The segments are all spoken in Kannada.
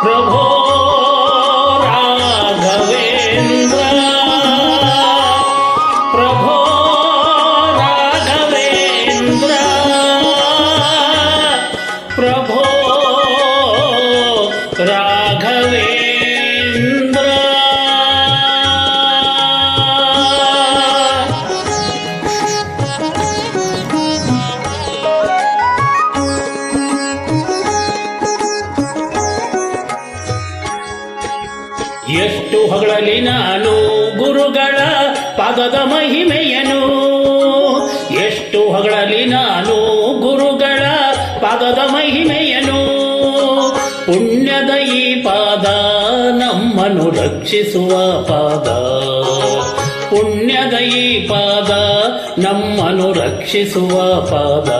ಪ್ರಭೋ ರಾಘವೇಂದ್ರ ಪ್ರಭೋ ರಾಘವೇಂದ್ರ ಪ್ರಭೋ ರಾಘವೇಂದ್ರ. ಎಷ್ಟು ಹೊಗಳಲಿ ನಾನು ಗುರುಗಳ ಪಾದದ ಮಹಿಮೆಯನು, ಎಷ್ಟು ಹೊಗಳಲಿ ನಾನು ಗುರುಗಳ ಪಾದದ ಮಹಿಮೆಯನು. ಪುಣ್ಯದ ಈ ಪಾದ ನಮ್ಮನ್ನು ರಕ್ಷಿಸುವ ಪಾದ, ಪುಣ್ಯದ ಈ ಪಾದ ನಮ್ಮನ್ನು ರಕ್ಷಿಸುವ ಪಾದ.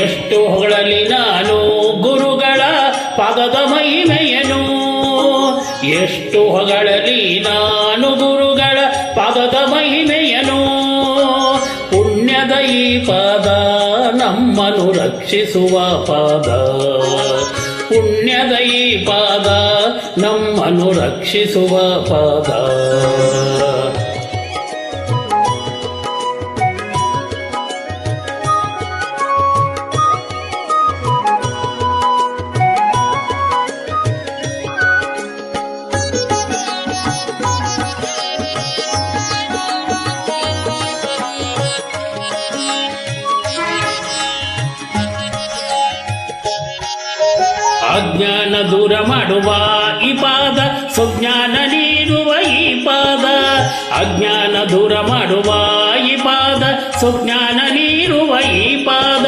ಎಷ್ಟು ಹೊಗಳಲಿ ನಾನು ಗುರುಗಳ ಪಾದದ ಮಹಿಮೆಯನು, ಎಷ್ಟು ಹೊಗಳಲಿ ನಾನು ಗುರುಗಳ ಪಾದದ ಮಹಿಮೆಯನು. ಪುಣ್ಯದ ಈ ಪಾದ ನಮ್ಮನ್ನು ರಕ್ಷಿಸುವ ಪಾದ, ಪುಣ್ಯದ ಈ ಪಾದ ನಮ್ಮನ್ನು ರಕ್ಷಿಸುವ ಪಾದ. ಅಜ್ಞಾನ ದೂರ ಮಾಡುವ ಈ ಪಾದ, ಸುಜ್ಞಾನ ನೀಡುವ ಈ ಪಾದ. ಅಜ್ಞಾನ ದೂರ ಮಾಡುವ ಈ ಪಾದ, ಸುಜ್ಞಾನ ನೀಡುವ ಈ ಪಾದ.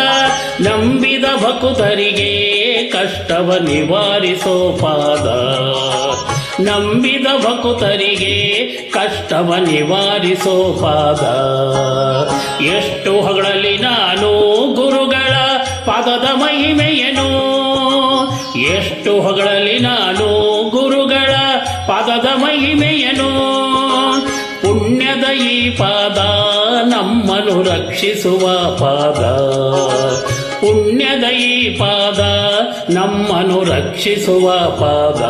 ನಂಬಿದ ಭಕ್ತರಿಗೆ ಕಷ್ಟವ ನಿವಾರಿಸೋ ಪಾದ, ನಂಬಿದ ಭಕ್ತರಿಗೆ ಕಷ್ಟವ ನಿವಾರಿಸೋ ಪಾದ. ಎಷ್ಟು ಹೊಗಳಲಿ ನಾನು ಗುರುಗಳ ಪಾದದ ಮಹಿಮೆಯನು, ಎಷ್ಟು ಹೊಗಳಲಿ ನಾನು ಗುರುಗಳ ಪಾದದ ಮಹಿಮೆಯನು. ಪುಣ್ಯದ ಈ ಪಾದ ನಮ್ಮನ್ನು ರಕ್ಷಿಸುವ ಪಾದ, ಪುಣ್ಯದ ಈ ಪಾದ ನಮ್ಮನ್ನು ರಕ್ಷಿಸುವ ಪಾದ.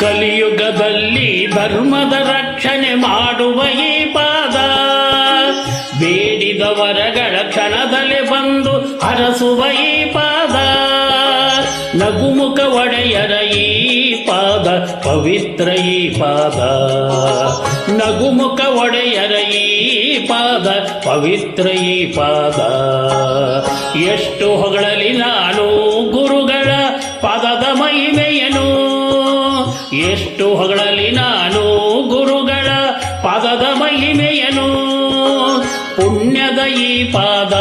ಕಲಿಯುಗದಲ್ಲಿ ಧರ್ಮದ ರಕ್ಷಣೆ ಮಾಡುವ ಈ ಪಾದ, ಬೇಡಿದ ವರಗಳ ಕ್ಷಣದಲ್ಲಿ ಬಂದು ಹರಸುವ ಈ ಪಾದ. ನಗುಮುಖ ಒಡೆಯರ ಈ ಪಾದ ಪವಿತ್ರ ಈ ಪಾದ, ನಗುಮುಖ ಒಡೆಯರ ಈ ಪಾದ ಪವಿತ್ರ ಈ ಪಾದ. ಎಷ್ಟು ಹೊಗಳಲಿ ನಾನು ಗುರುಗಳ ಪಾದದ ಮಹಿಮೆಯನು, ಎಷ್ಟು ಹೊಗಳಲಿ ನಾನು ಗುರುಗಳ ಪಾದದ ಮಹಿಮೆಯನು. ಪುಣ್ಯದ ಈ ಪಾದ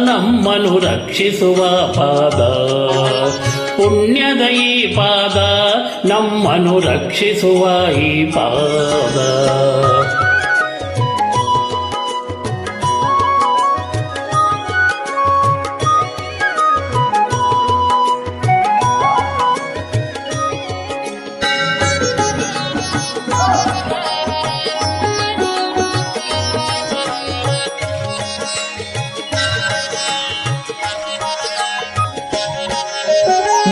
ನಮ್ಮನ್ನು ರಕ್ಷಿಸುವ ಪಾದ, ಪುಣ್ಯದ ಈ ಪಾದ ನಮ್ಮನ್ನು ರಕ್ಷಿಸುವ ಈ ಪಾದ.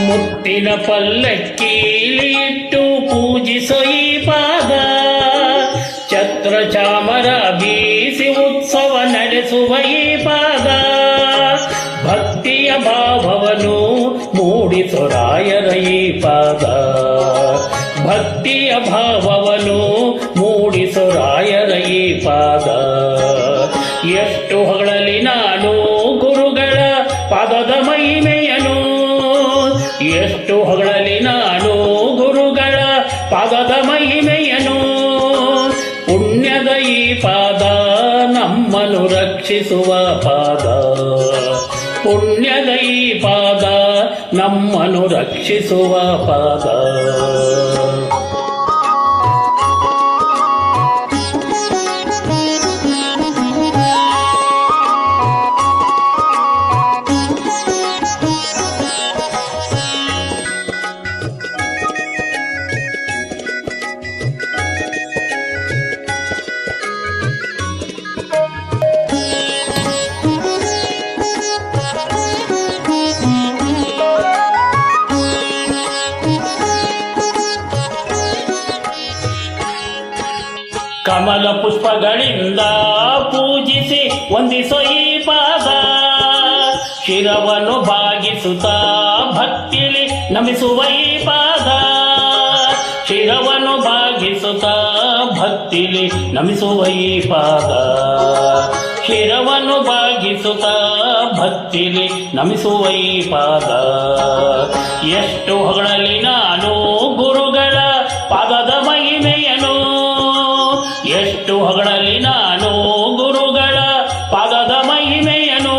ಮುತ್ತಿನ ಪಲ್ಲಕ್ಕಿಲಿ ಇಟ್ಟು ಪೂಜಿಸೋ ಈ ಪಾದ, ಛತ್ರ ಚಾಮರ ಬೀಸಿ ಉತ್ಸವ ನಡೆಸುವ ಈ ಪಾದ. ಭಕ್ತಿಯ ಭಾವವನ್ನು ಮೂಡಿಸೋ ರಾಯರ ಈ ಪಾದ, ಭಕ್ತಿಯ ಭಾವವನ್ನು ಮೂಡಿಸೋ ರಾಯರ ಈ ಪಾದ. ಎಷ್ಟು ಹೊಗಳಲಿ ನಾನು ಗುರುಗಳ ಪಾದದ ಮಹಿಮೆಯನು, ಎಷ್ಟು ಹೊಗಳಲಿ ನಾನು ಗುರುಗಳ ಪಾದದ ಮಹಿಮೆಯನು. ಪುಣ್ಯದ ಈ ಪಾದ ನಮ್ಮನ್ನು ರಕ್ಷಿಸುವ ಪಾದ, ಪುಣ್ಯದ ಈ ಪಾದ ನಮ್ಮನ್ನು ರಕ್ಷಿಸುವ ಪಾದ. ಕಮಲ ಪುಷ್ಪಗಳಿಂದ ಪೂಜಿಸಿ ವಂದಿಸೋ ಈ ಪಾದ, ಶಿರವನ್ನು ಭಾಗಿಸುತ್ತಾ ಭಕ್ತಿಲಿ ನಮಿಸುವ ಈ ಪಾದ, ಶಿರವನ್ನು ಭಾಗಿಸುತ್ತಾ ಭಕ್ತಿಲಿ ನಮಿಸುವ ಈ ಪಾದ, ಶಿರವನ್ನು ಭಾಗಿಸುತ್ತಾ ಭಕ್ತಿಲಿ ನಮಿಸುವ ಈ ಪಾದ. ಎಷ್ಟು ಹೊಗಳಲ್ಲಿ ನಾನು ಗುರುಗಳ ಪಾದದ ಮಹಿಮೆಯನು, ಎಷ್ಟು ಹೊಗಳಲ್ಲಿ ನಾನು ಗುರುಗಳ ಪಾದದ ಮಹಿಮೆಯನು.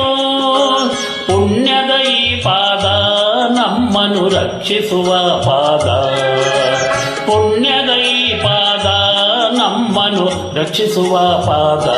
ಪುಣ್ಯದ ಈ ಪಾದ ನಮ್ಮನ್ನು ರಕ್ಷಿಸುವ ಪಾದ, ಪುಣ್ಯದ ಈ ಪಾದ ನಮ್ಮನ್ನು ರಕ್ಷಿಸುವ ಪಾದ.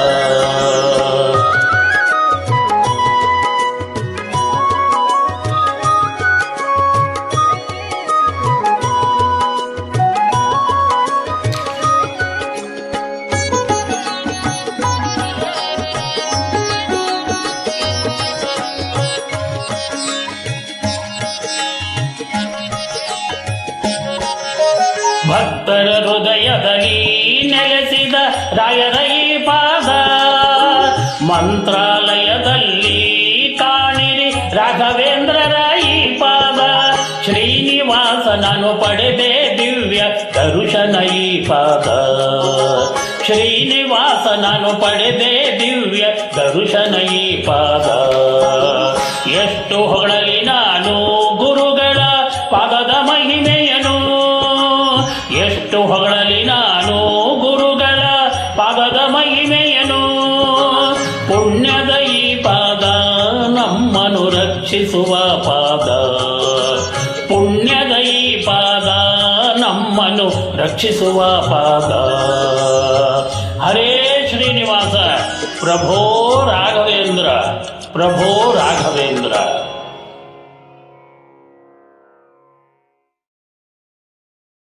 ಭಕ್ತರ ಹೃದಯದಲ್ಲಿ ನೆಲೆಸಿದ ರಾಯರ ಈ ಪಾದ, ಮಂತ್ರಾಲಯದಲ್ಲಿ ಕಾಣಿರಿ ರಾಘವೇಂದ್ರರ ಈ ಪಾದ. ಶ್ರೀನಿವಾಸನನ್ನು ಪಡೆದೆ ದಿವ್ಯ ದರ್ಶನ ಈ ಪಾದ, ಶ್ರೀನಿವಾಸನನ್ನು ಪಡೆದೆ ದಿವ್ಯ ದರ್ಶನ ಈ ಪಾದ. ಎಷ್ಟು ಹೊಗಳಲ್ಲಿ ನಾನು ಗುರುಗಳ ಪಾದದ ಮಹಿಮೆಯನು, ಎಷ್ಟು ಹೊಗಳಲ್ಲಿ ನಾನು ಗುರುಗಳ ಪಾದದ ಮಹಿಮೆಯನು. ಪುಣ್ಯದ ಈ ಪಾದ ನಮ್ಮನ್ನು ರಕ್ಷಿಸುವ ಪಾದ, ಪುಣ್ಯದ ಈ ಪಾದ ನಮ್ಮನ್ನು ರಕ್ಷಿಸುವ ಪಾದ. ಹರೇ ಶ್ರೀನಿವಾಸ, ಪ್ರಭೋ ರಾಘವೇಂದ್ರ, ಪ್ರಭೋ ರಾಘವೇಂದ್ರ.